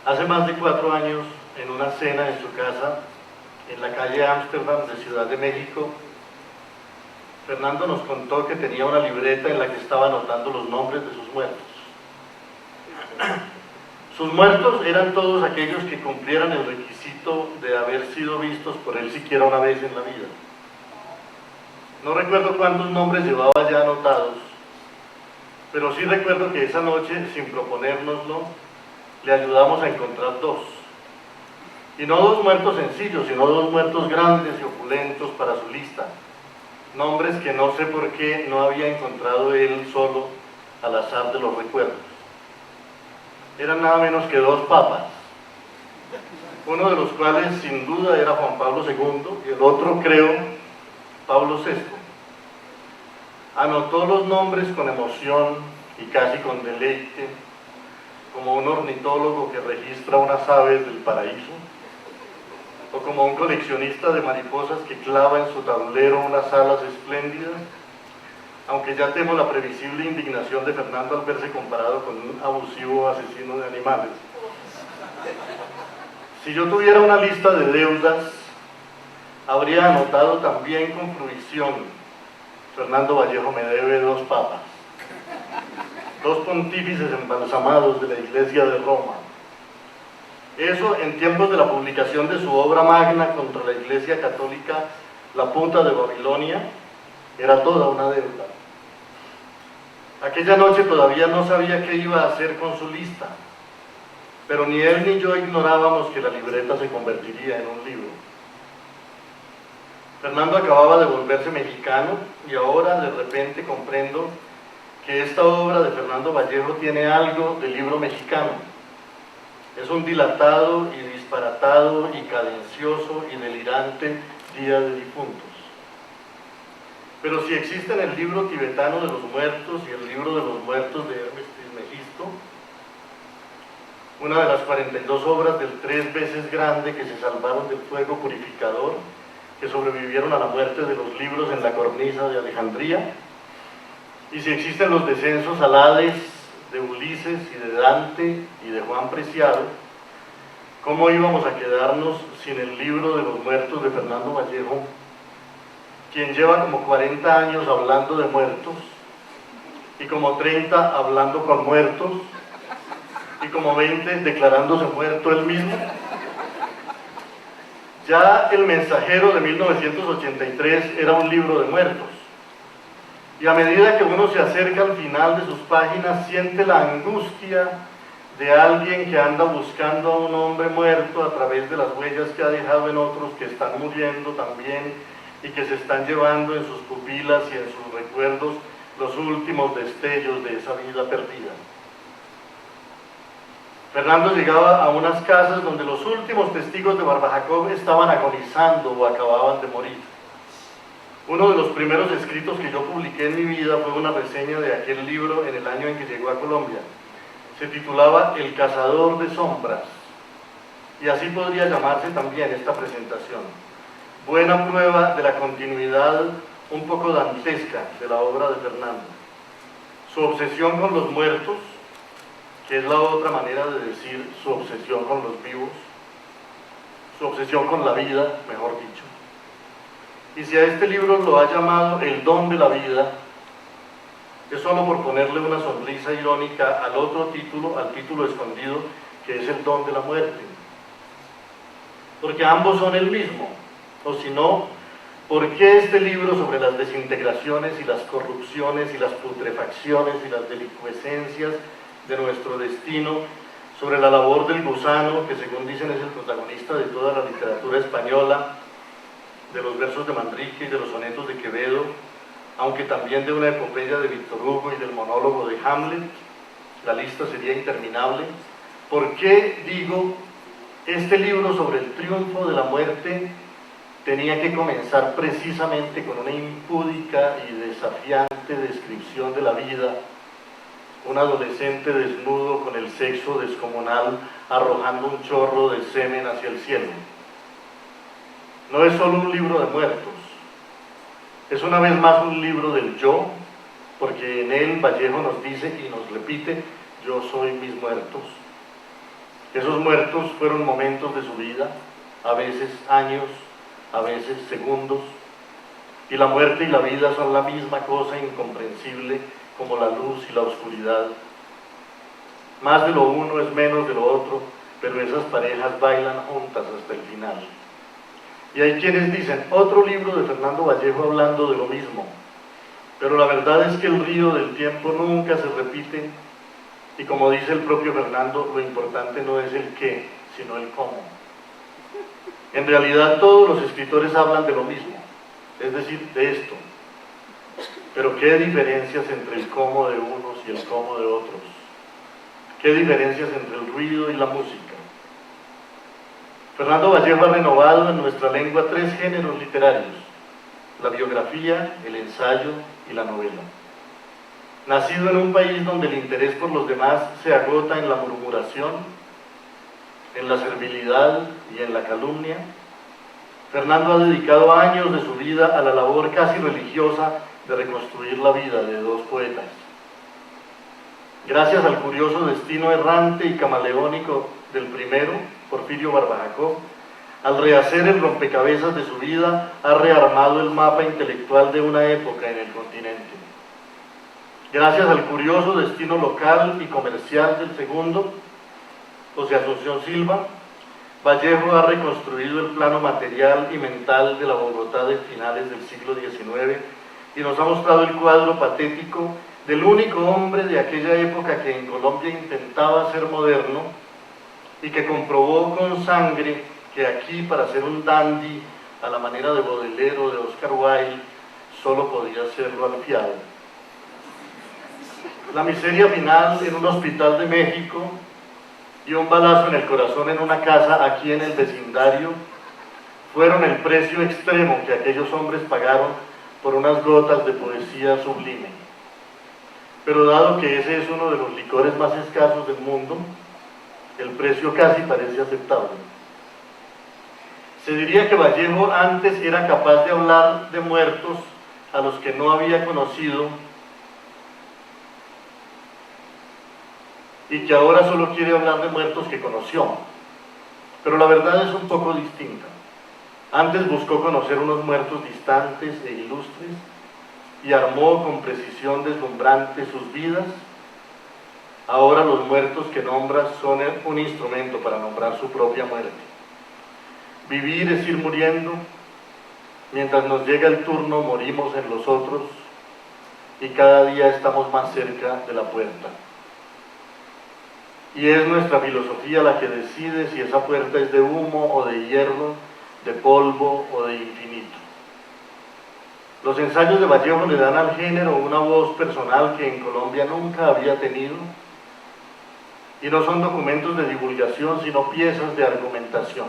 Hace más de 4 años, en una cena en su casa, en la calle Ámsterdam de Ciudad de México, Fernando nos contó que tenía una libreta en la que estaba anotando los nombres de sus muertos. Sus muertos eran todos aquellos que cumplieran el requisito de haber sido vistos por él siquiera una vez en la vida. No recuerdo cuántos nombres llevaba ya anotados, pero sí recuerdo que esa noche, sin proponérnoslo, le ayudamos a encontrar 2. Y no 2 muertos sencillos, sino 2 muertos grandes y opulentos para su lista. Nombres que no sé por qué no había encontrado él solo al azar de los recuerdos. Eran nada menos que 2 papas, uno de los cuales sin duda era Juan Pablo II y el otro, creo, Pablo VI. Anotó los nombres con emoción y casi con deleite, como un ornitólogo que registra unas aves del paraíso, o como un coleccionista de mariposas que clava en su tablero unas alas espléndidas, aunque ya temo la previsible indignación de Fernando al verse comparado con un abusivo asesino de animales. Si yo tuviera una lista de deudas, habría anotado también con fruición: Fernando Vallejo me debe 2 papas, 2 pontífices embalsamados de la Iglesia de Roma. Eso en tiempos de la publicación de su obra magna contra la Iglesia Católica, La Punta de Babilonia, era toda una deuda. Aquella noche todavía no sabía qué iba a hacer con su lista, pero ni él ni yo ignorábamos que la libreta se convertiría en un libro. Fernando acababa de volverse mexicano y ahora de repente comprendo que esta obra de Fernando Vallejo tiene algo de libro mexicano. Es un dilatado y disparatado y cadencioso y delirante Día de Difuntos. Pero si existen el libro tibetano de los muertos y el libro de los muertos de Hermes Trismegisto, una de las 42 obras del 3 veces grande que se salvaron del fuego purificador, que sobrevivieron a la muerte de los libros en la cornisa de Alejandría, y si existen los descensos al Hades de Ulises y de Dante y de Juan Preciado, ¿cómo íbamos a quedarnos sin el libro de los muertos de Fernando Vallejo, quien lleva como 40 años hablando de muertos, y como 30 hablando con muertos, y como 20 declarándose muerto él mismo? Ya El Mensajero de 1983 era un libro de muertos, y a medida que uno se acerca al final de sus páginas siente la angustia de alguien que anda buscando a un hombre muerto a través de las huellas que ha dejado en otros que están muriendo también y que se están llevando en sus pupilas y en sus recuerdos los últimos destellos de esa vida perdida. Fernando llegaba a unas casas donde los últimos testigos de Barba Jacob estaban agonizando o acababan de morir. Uno de los primeros escritos que yo publiqué en mi vida fue una reseña de aquel libro en el año en que llegó a Colombia. Se titulaba El cazador de sombras, y así podría llamarse también esta presentación. Buena prueba de la continuidad un poco dantesca de la obra de Fernando. Su obsesión con los muertos, que es la otra manera de decir su obsesión con los vivos, su obsesión con la vida, mejor dicho. Y si a este libro lo ha llamado El don de la vida, es solo por ponerle una sonrisa irónica al otro título, al título escondido, que es El don de la muerte. Porque ambos son el mismo, o si no, ¿por qué este libro sobre las desintegraciones y las corrupciones y las putrefacciones y las delicuescencias de nuestro destino, sobre la labor del gusano, que según dicen es el protagonista de toda la literatura española, de los versos de Manrique y de los sonetos de Quevedo, aunque también de una epopeya de Víctor Hugo y del monólogo de Hamlet? La lista sería interminable. ¿Por qué, digo, este libro sobre el triunfo de la muerte tenía que comenzar precisamente con una impúdica y desafiante descripción de la vida? Un adolescente desnudo con el sexo descomunal arrojando un chorro de semen hacia el cielo. No es solo un libro de muertos, es una vez más un libro del yo, porque en él Vallejo nos dice y nos repite: yo soy mis muertos. Esos muertos fueron momentos de su vida, a veces años, a veces segundos, y la muerte y la vida son la misma cosa incomprensible como la luz y la oscuridad. Más de lo uno es menos de lo otro, pero esas parejas bailan juntas hasta el final. Y hay quienes dicen, otro libro de Fernando Vallejo hablando de lo mismo, pero la verdad es que el río del tiempo nunca se repite, y como dice el propio Fernando, lo importante no es el qué, sino el cómo. En realidad todos los escritores hablan de lo mismo, es decir, de esto. Pero ¿qué diferencias entre el cómo de unos y el cómo de otros? ¿Qué diferencias entre el ruido y la música? Fernando Vallejo ha renovado en nuestra lengua 3 géneros literarios: la biografía, el ensayo y la novela. Nacido en un país donde el interés por los demás se agota en la murmuración, en la servilidad y en la calumnia, Fernando ha dedicado años de su vida a la labor casi religiosa de reconstruir la vida de 2 poetas. Gracias al curioso destino errante y camaleónico del primero, Porfirio Barbajacó, al rehacer el rompecabezas de su vida, ha rearmado el mapa intelectual de una época en el continente. Gracias al curioso destino local y comercial del segundo, José Asunción Silva, Vallejo ha reconstruido el plano material y mental de la Bogotá de finales del siglo XIX y nos ha mostrado el cuadro patético del único hombre de aquella época que en Colombia intentaba ser moderno y que comprobó con sangre que aquí, para ser un dandy a la manera de Baudelaire o de Oscar Wilde, solo podía serlo al fiado. La miseria final en un hospital de México y un balazo en el corazón en una casa aquí en el vecindario fueron el precio extremo que aquellos hombres pagaron por unas gotas de poesía sublime. Pero dado que ese es uno de los licores más escasos del mundo, el precio casi parece aceptable. Se diría que Vallejo antes era capaz de hablar de muertos a los que no había conocido y que ahora solo quiere hablar de muertos que conoció. Pero la verdad es un poco distinta. Antes buscó conocer unos muertos distantes e ilustres y armó con precisión deslumbrante sus vidas. Ahora los muertos que nombra son un instrumento para nombrar su propia muerte. Vivir es ir muriendo, mientras nos llega el turno morimos en los otros y cada día estamos más cerca de la puerta. Y es nuestra filosofía la que decide si esa puerta es de humo o de hierro, de polvo o de infinito. Los ensayos de Vallejo le dan al género una voz personal que en Colombia nunca había tenido, y no son documentos de divulgación, sino piezas de argumentación.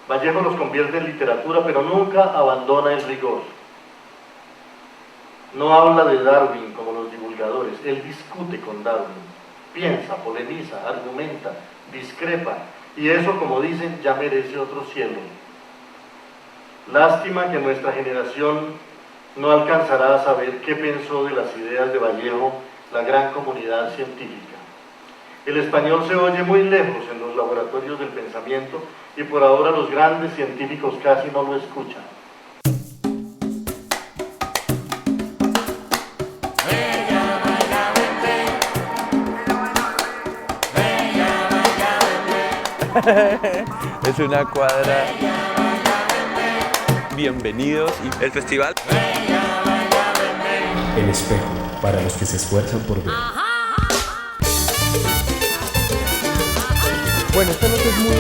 Vallejo los convierte en literatura, pero nunca abandona el rigor. No habla de Darwin como los divulgadores, él discute con Darwin. Piensa, polemiza, argumenta, discrepa, y eso, como dicen, ya merece otro cielo. Lástima que nuestra generación no alcanzará a saber qué pensó de las ideas de Vallejo la gran comunidad científica. El español se oye muy lejos en los laboratorios del pensamiento y por ahora los grandes científicos casi no lo escuchan. Es una cuadra. Bienvenidos y el festival. El espejo, para los que se esfuerzan por ver. Bueno, esta noche es muy...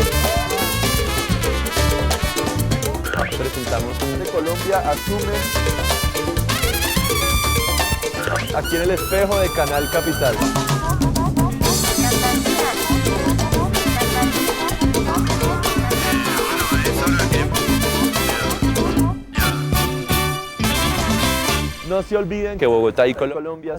Presentamos un de Colombia, asume aquí en el espejo de Canal Capital. No se olviden que Bogotá y Colombia